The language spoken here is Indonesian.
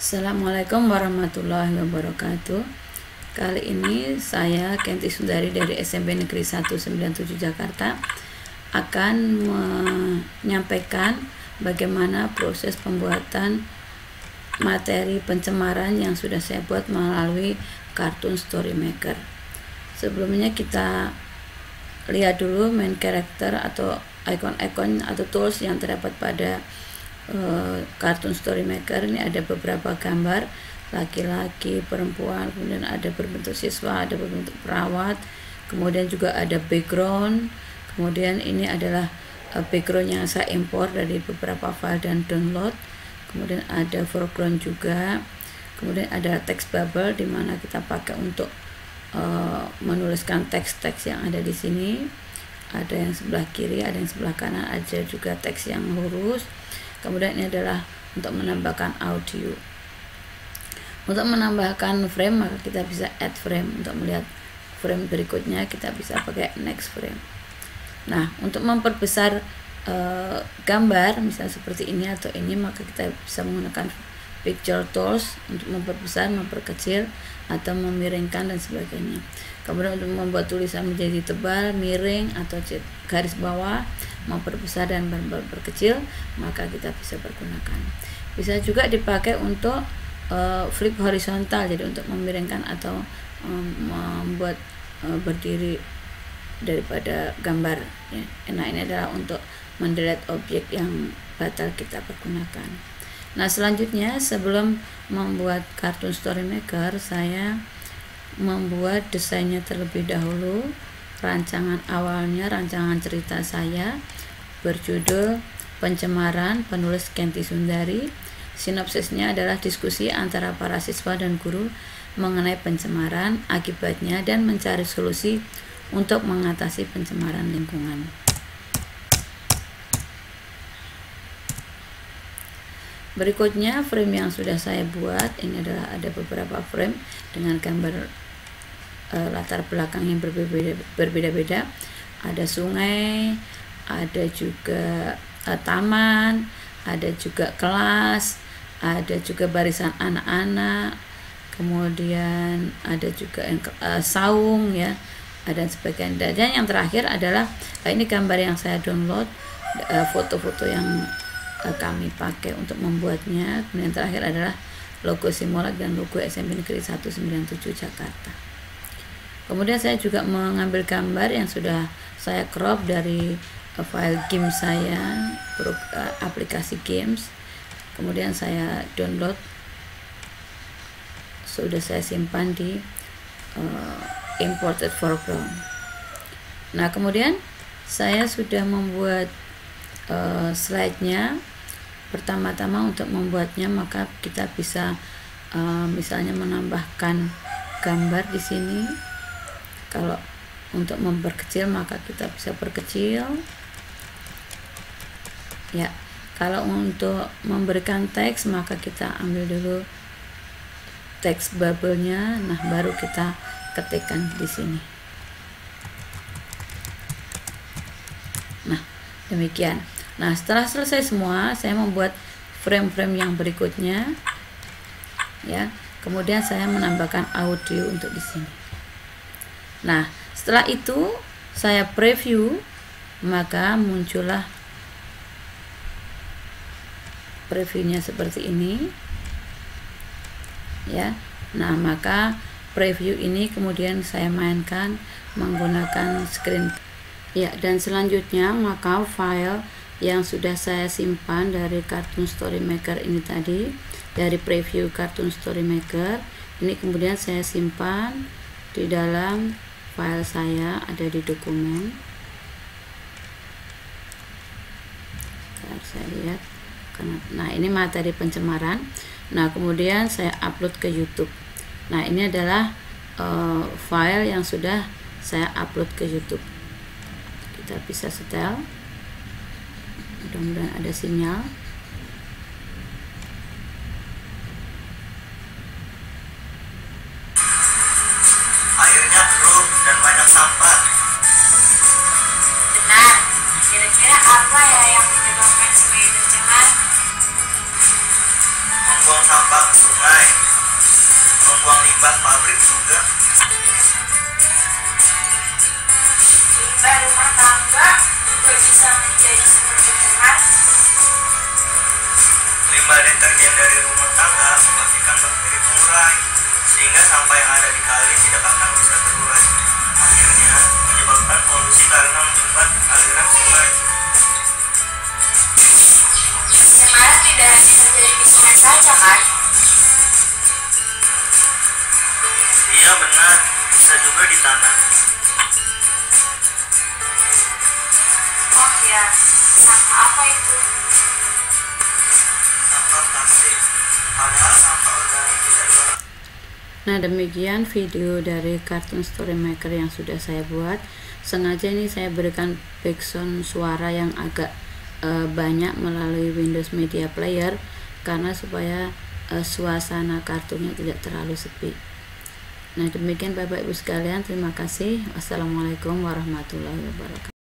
Assalamualaikum warahmatullahi wabarakatuh. Kali ini saya Kenti Sundari dari SMP Negeri 197 Jakarta akan menyampaikan bagaimana proses pembuatan materi pencemaran yang sudah saya buat melalui Cartoon Story Maker. Sebelumnya kita lihat dulu main character atau ikon-ikon atau tools yang terdapat pada Cartoon Story Maker. Ini ada beberapa gambar laki-laki, perempuan, kemudian ada berbentuk siswa, ada berbentuk perawat, kemudian juga ada background, kemudian ini adalah background yang saya impor dari beberapa file dan download, kemudian ada foreground juga, kemudian ada text bubble di mana kita pakai untuk menuliskan teks-teks yang ada di sini. Ada yang sebelah kiri, ada yang sebelah kanan, ada juga teks yang lurus. Kemudian ini adalah untuk menambahkan audio. Untuk menambahkan frame maka kita bisa add frame. Untuk melihat frame berikutnya kita bisa pakai next frame. Nah, untuk memperbesar gambar misalnya seperti ini atau ini, maka kita bisa menggunakan picture tools untuk memperbesar, memperkecil, atau memiringkan dan sebagainya. Kemudian untuk membuat tulisan menjadi tebal, miring, atau garis bawah, memperbesar dan memperkecil, maka kita bisa pergunakan. Bisa juga dipakai untuk flip horizontal, jadi untuk memiringkan atau membuat berdiri daripada gambar ya. Nah, ini adalah untuk mendelete objek yang batal kita pergunakan. Nah, selanjutnya sebelum membuat Cartoon Story Maker, saya membuat desainnya terlebih dahulu. Rancangan awalnya, rancangan cerita saya berjudul Pencemaran, penulis Kenti Sundari. Sinopsisnya adalah diskusi antara para siswa dan guru mengenai pencemaran, akibatnya, dan mencari solusi untuk mengatasi pencemaran lingkungan. Berikutnya frame yang sudah saya buat, ini adalah ada beberapa frame dengan gambar latar belakang yang berbeda-beda. Ada sungai, ada juga taman, ada juga kelas, ada juga barisan anak-anak, kemudian ada juga saung ya, dan sebagainya. Dan yang terakhir adalah ini gambar yang saya download, foto-foto yang kami pakai untuk membuatnya. Kemudian terakhir adalah logo Simolak dan logo SMP Negeri 197 Jakarta. Kemudian saya juga mengambil gambar yang sudah saya crop dari file game saya, aplikasi games. Kemudian saya download, sudah saya simpan di imported foreground. Nah, kemudian saya sudah membuat slide-nya. Pertama-tama untuk membuatnya maka kita bisa misalnya menambahkan gambar di sini. Kalau untuk memperkecil maka kita bisa perkecil ya. Kalau untuk memberikan teks maka kita ambil dulu teks bubble-nya, nah baru kita ketikkan di sini. Nah, demikian. Nah, setelah selesai semua, saya membuat frame-frame yang berikutnya ya. Kemudian saya menambahkan audio untuk di sini. Nah, setelah itu saya preview, maka muncullah previewnya seperti ini ya. Nah, maka preview ini kemudian saya mainkan menggunakan screen ya. Dan selanjutnya maka file yang sudah saya simpan dari Cartoon Story Maker ini tadi, dari preview Cartoon Story Maker ini, kemudian saya simpan di dalam file saya, ada di dokumen. Saya lihat, nah ini materi pencemaran. Nah, kemudian saya upload ke YouTube. Nah, ini adalah file yang sudah saya upload ke YouTube. Kita bisa setel, mudah-mudahan ada sinyal. Airnya keruh dan banyak sampah. Benar. Kira-kira apa ya yang menyebabkan sungai tercemar? Membuang sampah limbah pabrik juga. Limbah rumah tangga juga bisa menjadi seperti cemas. Limbah deterjen dari rumah tangga mematikan bakteri pengurai, sehingga sampah yang ada di kali tidak akan bisa terurai. Akhirnya menyebabkan polusi karena menyumbat aliran sungai. Pencemaran tidak hanya terjadi di sungai saja kan? Iya benar, bisa juga di tanah. Oh ya, sampah apa itu? Sampah plastik, padahal sampah organik tidak boleh. Nah, demikian video dari Cartoon Story Maker yang sudah saya buat. Sengaja ini saya berikan background suara yang agak banyak melalui Windows Media Player karena supaya suasana kartunnya tidak terlalu sepi. Nah, demikian Bapak Ibu sekalian, terima kasih. Wassalamualaikum warahmatullahi wabarakatuh.